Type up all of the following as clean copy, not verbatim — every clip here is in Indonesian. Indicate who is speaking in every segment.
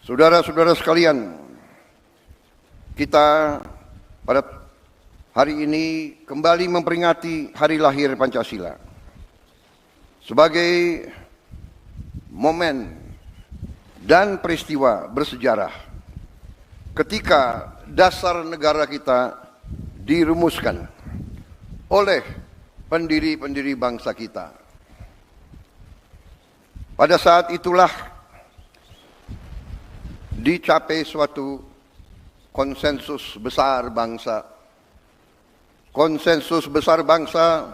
Speaker 1: Saudara-saudara sekalian, kita pada hari ini kembali memperingati hari lahir Pancasila sebagai momen dan peristiwa bersejarah ketika dasar negara kita dirumuskan oleh pendiri-pendiri bangsa kita. Pada saat itulah dicapai suatu konsensus besar bangsa. Konsensus besar bangsa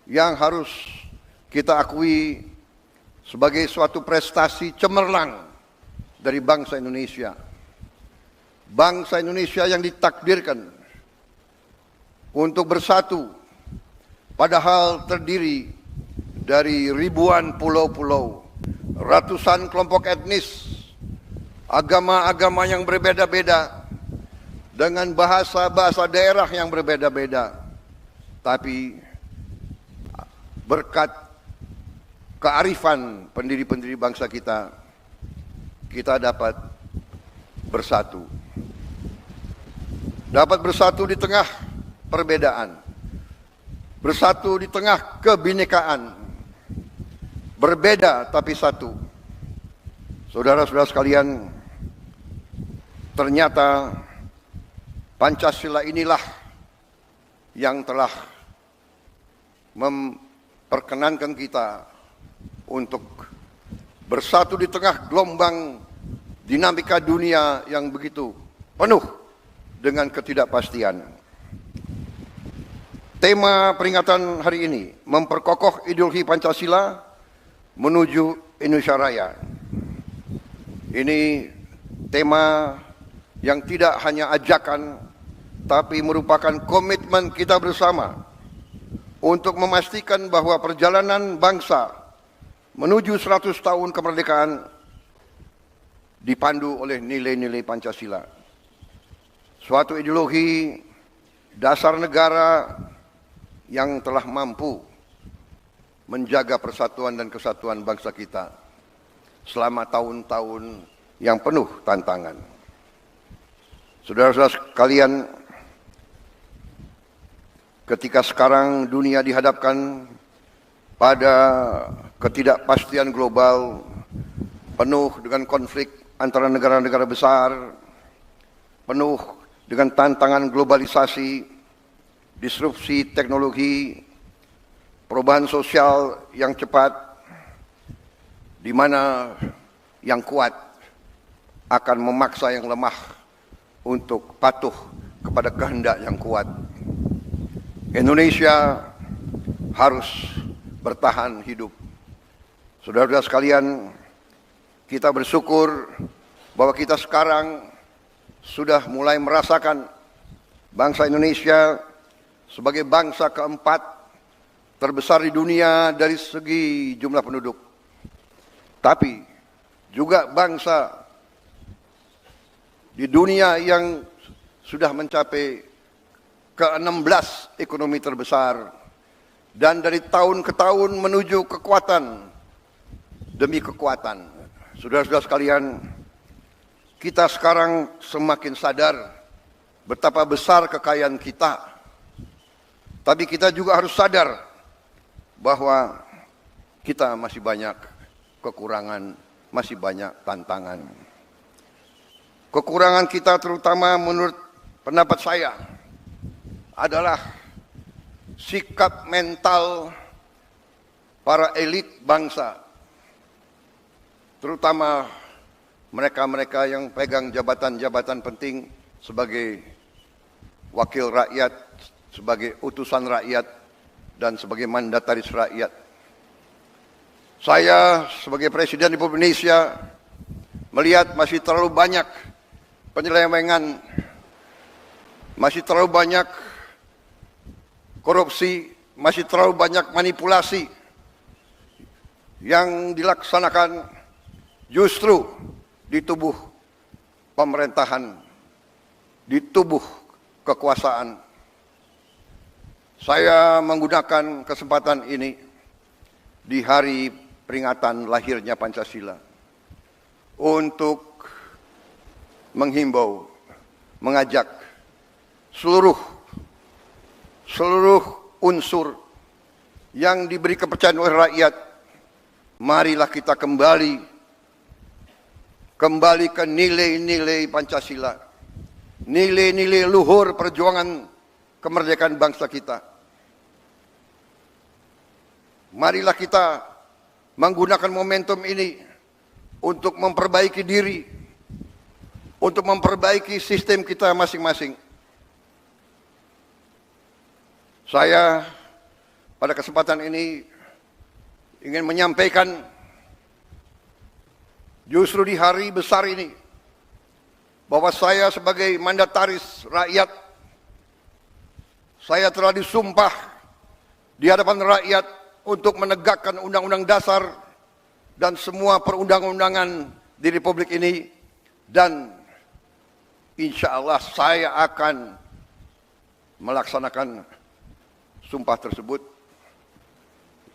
Speaker 1: yang harus kita akui sebagai suatu prestasi cemerlang dari bangsa Indonesia. Bangsa Indonesia yang ditakdirkan untuk bersatu, padahal terdiri dari ribuan pulau-pulau, ratusan kelompok etnis, agama-agama yang berbeda-beda, dengan bahasa-bahasa daerah yang berbeda-beda. Tapi berkat kearifan pendiri-pendiri bangsa kita, kita dapat bersatu. Dapat bersatu di tengah perbedaan. Bersatu di tengah kebinekaan. Berbeda tapi satu. Saudara-saudara sekalian, ternyata Pancasila inilah yang telah memperkenankan kita untuk bersatu di tengah gelombang dinamika dunia yang begitu penuh dengan ketidakpastian. Tema peringatan hari ini memperkokoh ideologi Pancasila menuju Indonesia Raya. Ini tema yang tidak hanya ajakan, tapi merupakan komitmen kita bersama untuk memastikan bahwa perjalanan bangsa menuju 100 tahun kemerdekaan dipandu oleh nilai-nilai Pancasila. Suatu ideologi dasar negara yang telah mampu menjaga persatuan dan kesatuan bangsa kita selama tahun-tahun yang penuh tantangan. Saudara-saudara sekalian, ketika sekarang dunia dihadapkan pada ketidakpastian global, penuh dengan konflik antara negara-negara besar, penuh dengan tantangan globalisasi, disrupsi teknologi, perubahan sosial yang cepat, di mana yang kuat akan memaksa yang lemah untuk patuh kepada kehendak yang kuat. Indonesia harus bertahan hidup. Saudara-saudara sekalian, kita bersyukur bahwa kita sekarang sudah mulai merasakan bangsa Indonesia sebagai bangsa keempat terbesar di dunia dari segi jumlah penduduk. Tapi juga bangsa di dunia yang sudah mencapai ke-16 ekonomi terbesar, dan dari tahun ke tahun menuju kekuatan demi kekuatan. Saudara-saudara sekalian, kita sekarang semakin sadar betapa besar kekayaan kita. Tapi kita juga harus sadar bahwa kita masih banyak kekurangan, masih banyak tantangan. Kekurangan kita terutama menurut pendapat saya adalah sikap mental para elit bangsa, terutama mereka-mereka yang pegang jabatan-jabatan penting sebagai wakil rakyat, sebagai utusan rakyat, dan sebagai mandataris rakyat. Saya sebagai Presiden Republik Indonesia melihat masih terlalu banyak penyelewengan, masih terlalu banyak korupsi, masih terlalu banyak manipulasi yang dilaksanakan justru di tubuh pemerintahan, di tubuh kekuasaan. Saya menggunakan kesempatan ini di hari peringatan lahirnya Pancasila untuk menghimbau, mengajak seluruh unsur yang diberi kepercayaan oleh rakyat, marilah kita kembali ke nilai-nilai Pancasila, nilai-nilai luhur perjuangan kemerdekaan bangsa kita. Marilah kita menggunakan momentum ini untuk memperbaiki diri, untuk memperbaiki sistem kita masing-masing. Saya pada kesempatan ini ingin menyampaikan, justru di hari besar ini, bahwa saya sebagai mandataris rakyat, saya telah disumpah di hadapan rakyat untuk menegakkan Undang-Undang Dasar dan semua perundang-undangan di Republik ini, dan insya Allah saya akan melaksanakan sumpah tersebut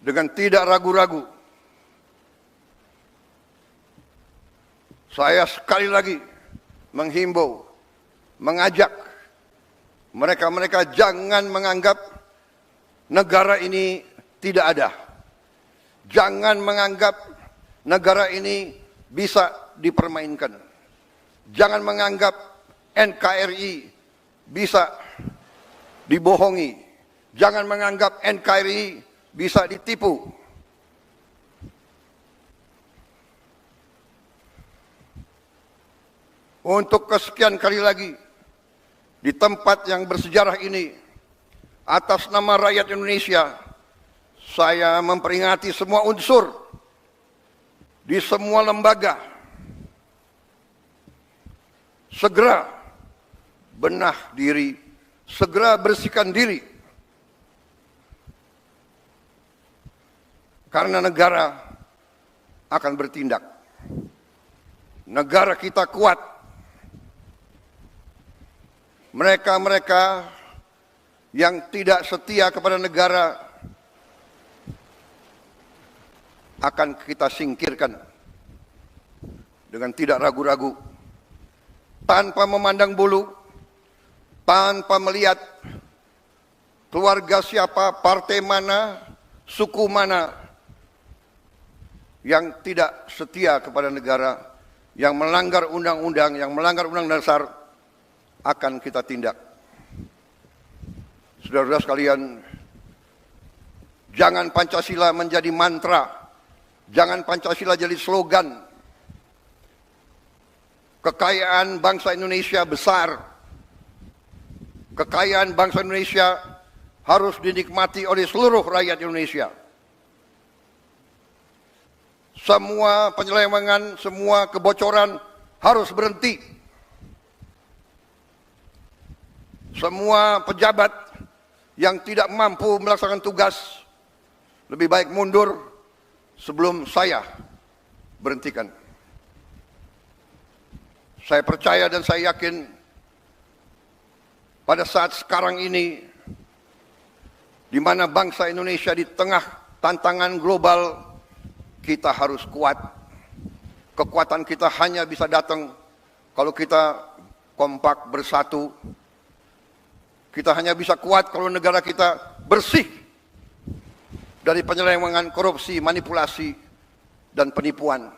Speaker 1: dengan tidak ragu-ragu. Saya sekali lagi menghimbau, mengajak mereka-mereka jangan menganggap negara ini tidak ada. Jangan menganggap negara ini bisa dipermainkan. Jangan menganggap NKRI bisa dibohongi. Jangan menganggap NKRI bisa ditipu. Untuk kesekian kali lagi, di tempat yang bersejarah ini, atas nama rakyat Indonesia, saya memperingati semua unsur di semua lembaga, segera benah diri, segera bersihkan diri, karena negara akan bertindak. Negara kita kuat. Mereka-mereka yang tidak setia kepada negara akan kita singkirkan dengan tidak ragu-ragu, tanpa memandang bulu, tanpa melihat keluarga siapa, partai mana, suku mana yang tidak setia kepada negara, yang melanggar undang-undang, yang melanggar undang-undang dasar, akan kita tindak. Saudara-saudara sekalian, jangan Pancasila menjadi mantra, jangan Pancasila jadi slogan. Kekayaan bangsa Indonesia besar. Kekayaan bangsa Indonesia harus dinikmati oleh seluruh rakyat Indonesia. Semua penyelewengan, semua kebocoran harus berhenti. Semua pejabat yang tidak mampu melaksanakan tugas lebih baik mundur sebelum saya berhentikan. Saya percaya dan saya yakin pada saat sekarang ini, di mana bangsa Indonesia di tengah tantangan global, kita harus kuat. Kekuatan kita hanya bisa datang kalau kita kompak bersatu. Kita hanya bisa kuat kalau negara kita bersih dari penyelewengan, korupsi, manipulasi, dan penipuan.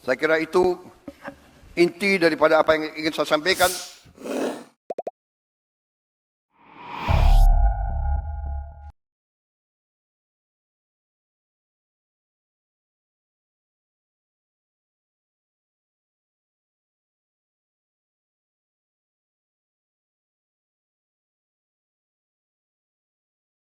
Speaker 1: Saya kira itu inti daripada apa yang ingin saya sampaikan.